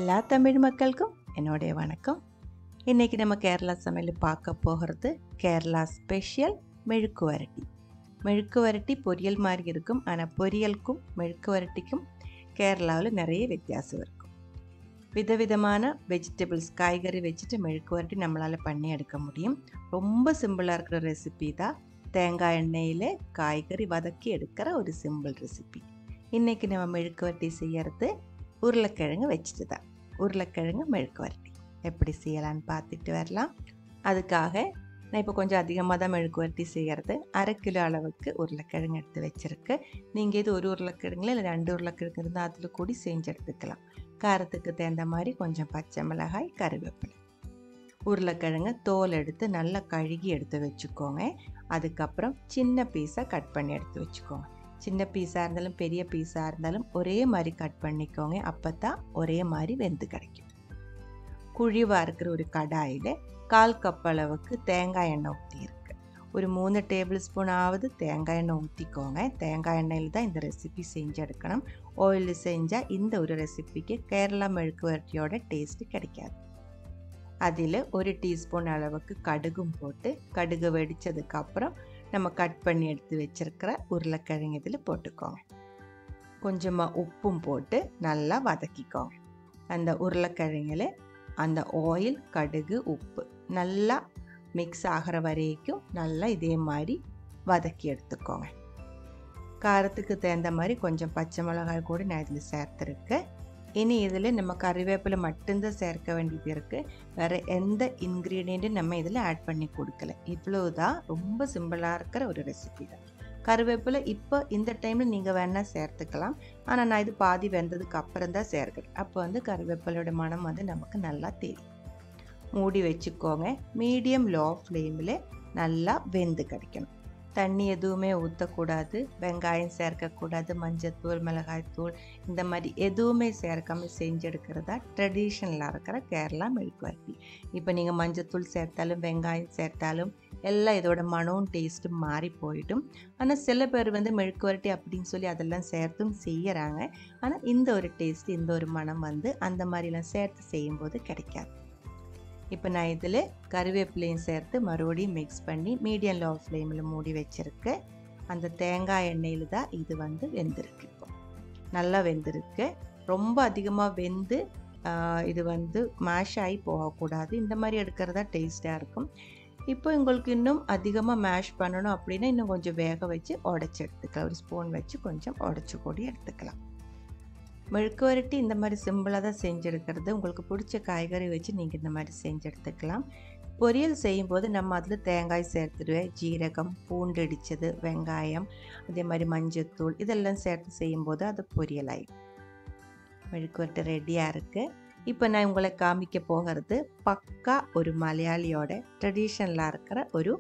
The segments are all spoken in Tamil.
எல்லா தமிழ் மக்களுக்கும் என்னுடைய வணக்கம். இன்றைக்கி நம்ம கேரளா சமையல் பார்க்க போகிறது கேரளா ஸ்பெஷல் மெழுக்கு வரட்டி. மெழுக்கு வரட்டி பொரியல் மாதிரி இருக்கும், ஆனால் பொரியலுக்கும் மெழுக்கு வரட்டிக்கும் கேரளாவில் நிறைய வித்தியாசம் இருக்கும். விதவிதமான வெஜிடபிள்ஸ் காய்கறி வச்சுட்டு மெழுக்கு வரட்டி நம்மளால் பண்ணி எடுக்க முடியும். ரொம்ப சிம்பிளாக இருக்கிற ரெசிபி தான். தேங்காய் எண்ணெயில் காய்கறி வதக்கி எடுக்கிற ஒரு சிம்பிள் ரெசிபி. இன்றைக்கி நம்ம மெழுக்கு வரட்டி செய்கிறது உருளைக்கிழங்கு வச்சுட்டு தான். உருளைக்கிழங்கு மெழுக்கு வரட்டி எப்படி செய்யலான்னு பார்த்துட்டு வரலாம். அதுக்காக நான் இப்போ கொஞ்சம் அதிகமாக தான் மெழுக்கு வரட்டி செய்கிறது. 1/2 கிலோ அளவுக்கு உருளைக்கிழங்கு எடுத்து வச்சுருக்கு. நீங்கள் இது ஒரு உருளைக்கிழங்குல இல்லை 2 உருளைக்கிழங்கு இருந்தால் அதில் கூடி செஞ்சு எடுத்துக்கலாம். காரத்துக்கு தகுந்த மாதிரி கொஞ்சம் பச்சை மிளகாய், கருவேப்பிலை. உருளைக்கிழங்கு தோல் எடுத்து நல்லா கழுகி எடுத்து வச்சுக்கோங்க. அதுக்கப்புறம் சின்ன பீஸாக கட் பண்ணி எடுத்து வச்சுக்கோங்க. சின்ன பீஸாக இருந்தாலும் பெரிய பீஸாக இருந்தாலும் ஒரே மாதிரி கட் பண்ணிக்கோங்க. அப்போ தான் ஒரே மாதிரி வெந்து கிடைக்கும். குழிவாக இருக்கிற ஒரு கடாயில் 1/4 கப் அளவுக்கு தேங்காய் எண்ணெய் ஊற்றியிருக்கு. ஒரு 3 டேபிள் ஸ்பூன் ஆவது தேங்காய் எண்ணெய் ஊற்றிக்கோங்க. தேங்காய் எண்ணெயில் தான் இந்த ரெசிபி செஞ்சு எடுக்கணும். ஆயிலில் செஞ்சால் இந்த ஒரு ரெசிபிக்கு கேரளா மெழுக்கு வரட்டியோட டேஸ்ட்டு கிடைக்காது. அதில் 1 டீஸ்பூன் அளவுக்கு கடுகும் போட்டு, கடுகு வெடித்ததுக்கப்புறம் நம்ம கட் பண்ணி எடுத்து வச்சுருக்கிற உருளைக்கிழங்கு இதில் போட்டுக்கோங்க. கொஞ்சமாக உப்பும் போட்டு நல்லா வதக்கிக்கோங்க. அந்த உருளைக்கிழங்கில் அந்த ஆயில், கடுகு, உப்பு நல்லா மிக்ஸ் ஆகிற வரைக்கும் நல்லா இதே மாதிரி வதக்கி எடுத்துக்கோங்க. காரத்துக்கு தகுந்த மாதிரி கொஞ்சம் பச்சை மிளகாய் கூட நான் இதில் சேர்த்துருக்கேன். இனி இதில் நம்ம கறிவேப்பிலை மட்டும்தான் சேர்க்க வேண்டியது இருக்குது. வேறு எந்த இன்க்ரீடியண்ட்டும் நம்ம இதில் ஆட் பண்ணி கொடுக்கல. இவ்வளோ தான். ரொம்ப சிம்பிளாக இருக்கிற ஒரு ரெசிபி தான். கறிவேப்பிலை இப்போ இந்த டைமில் நீங்கள் வேணால் சேர்த்துக்கலாம். ஆனால் நான் இது பாதி வெந்ததுக்கு அப்புறம் தான் சேர்க்கிறேன். அப்போ கறிவேப்பிலையோட மனம் நமக்கு நல்லா தெரியும். மூடி வச்சுக்கோங்க. மீடியம் லோ ஃப்ளேமில் நல்லா வெந்து கிடைக்கணும். தண்ணி எதுவுமே ஊற்றக்கூடாது, வெங்காயம் சேர்க்கக்கூடாது, மஞ்சத்தூள், மிளகாய்த்தூள் இந்த மாதிரி எதுவுமே சேர்க்காமல் செஞ்செடுக்கிறதா ட்ரெடிஷ்னலாக இருக்கிற கேரளா மெழுக்கு வரட்டி. இப்போ நீங்கள் மஞ்சத்தூள் சேர்த்தாலும் வெங்காயம் சேர்த்தாலும் எல்லாம் இதோட மனமும் டேஸ்ட்டும் மாறி போயிடும். ஆனால் சில பேர் மெழுக்கு வரட்டி அப்படின்னு சொல்லி அதெல்லாம் சேர்த்தும் செய்கிறாங்க. ஆனால் இந்த ஒரு டேஸ்ட், இந்த ஒரு மனம் அந்த மாதிரிலாம் சேர்த்து செய்யும்போது கிடைக்காது. இப்போ நான் இதில் கருவேப்பிலையும் சேர்த்து மறுபடியும் மிக்ஸ் பண்ணி மீடியம் லோ ஃப்ளேமில் மூடி வச்சுருக்கு. அந்த தேங்காய் எண்ணெயில் தான் இது வெந்திருக்கு. இப்போ நல்லா வெந்திருக்கு. ரொம்ப அதிகமாக வெந்து இது மேஷ் ஆகி போகக்கூடாது. இந்த மாதிரி எடுக்கிறதா டேஸ்ட்டாக இருக்கும். இப்போ உங்களுக்கு இன்னும் அதிகமாக மேஷ் பண்ணணும் அப்படின்னா இன்னும் கொஞ்சம் வேக வச்சு உடச்சி எடுத்துக்கலாம். ஒரு ஸ்பூன் வச்சு கொஞ்சம் உடச்சி கூடி எடுத்துக்கலாம். மெழுக்கு வரட்டி இந்த மாதிரி சிம்பிளாக தான் செஞ்செடுக்கிறது. உங்களுக்கு பிடிச்ச காய்கறி வச்சு நீங்கள் இந்த மாதிரி செஞ்சு எடுத்துக்கலாம். பொரியல் செய்யும்போது நம்ம அதில் தேங்காய் சேர்த்துடுவேன், ஜீரகம், பூண்டு இடித்தது, வெங்காயம், அதே மாதிரி மஞ்சத்தூள் இதெல்லாம் சேர்த்து செய்யும்போது அது பொரியல் ஆகிடும். மெழுக்கு வரட்டி ரெடியாக இருக்குது. இப்போ நான் உங்களை காமிக்க போகிறது பக்கா ஒரு மலையாளியோட ட்ரெடிஷ்னலாக இருக்கிற ஒரு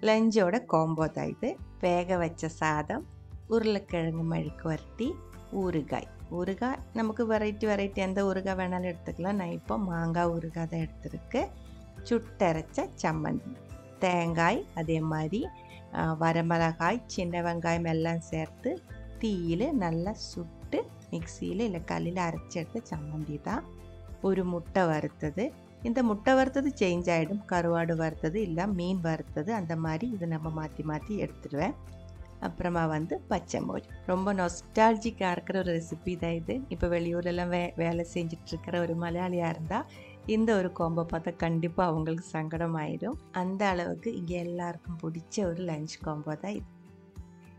லஞ்சோட காம்போ தான் இது. வேக வச்ச சாதம், உருளைக்கிழங்கு மெழுக்கு வரட்டி, ஊறுகாய். ஊறுகாய் நமக்கு வெரைட்டி எந்த ஊறுகாய் வேணாலும் எடுத்துக்கலாம். நான் இப்போ மாங்காய் ஊறுகாய் தான் எடுத்துருக்கு. சுட்டரைச்ச சம்மந்தி, தேங்காய், அதே மாதிரி வரமிளகாய், சின்ன வெங்காயம் எல்லாம் சேர்த்து தீயில் நல்லா சுட்டு மிக்சியில் இல்லை கல்லில் அரைச்சி எடுத்த சம்மந்தி தான். ஒரு முட்டை வறுத்தது. இந்த முட்டை வறுத்தது சேஞ்ச் ஆகிடும். கருவாடு வறுத்தது இல்லை மீன் வறுத்தது, அந்த மாதிரி இது நம்ம மாற்றி எடுத்துடுவேன். அப்புறமா பச்சை மோர். ரொம்ப நொஸ்டாலஜிக்காக இருக்கிற ஒரு ரெசிபி தான் இது. இப்போ வெளியூர்லலாம் வேலை செஞ்சிட்ருக்கிற ஒரு மலையாளியாக இருந்தால் இந்த ஒரு காம்போ பார்த்தா கண்டிப்பாக அவங்களுக்கு சங்கடம் ஆகிடும். அந்த அளவுக்கு இங்கே எல்லாருக்கும் பிடிச்ச ஒரு லஞ்ச் காம்போ தான் இது.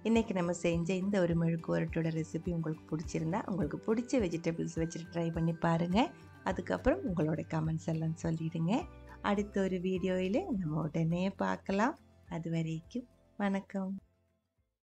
இன்றைக்கி நம்ம செஞ்ச இந்த ஒரு மெழுக்கு வரட்டோட ரெசிபி உங்களுக்கு பிடிச்சிருந்தா உங்களுக்கு பிடிச்ச வெஜிடபிள்ஸ் வச்சுட்டு ட்ரை பண்ணி பாருங்கள். அதுக்கப்புறம் உங்களோட கமெண்ட்ஸ் எல்லாம் சொல்லிடுங்க. அடுத்த ஒரு வீடியோவில் நம்ம உடனே பார்க்கலாம். அது வரைக்கும் வணக்கம்.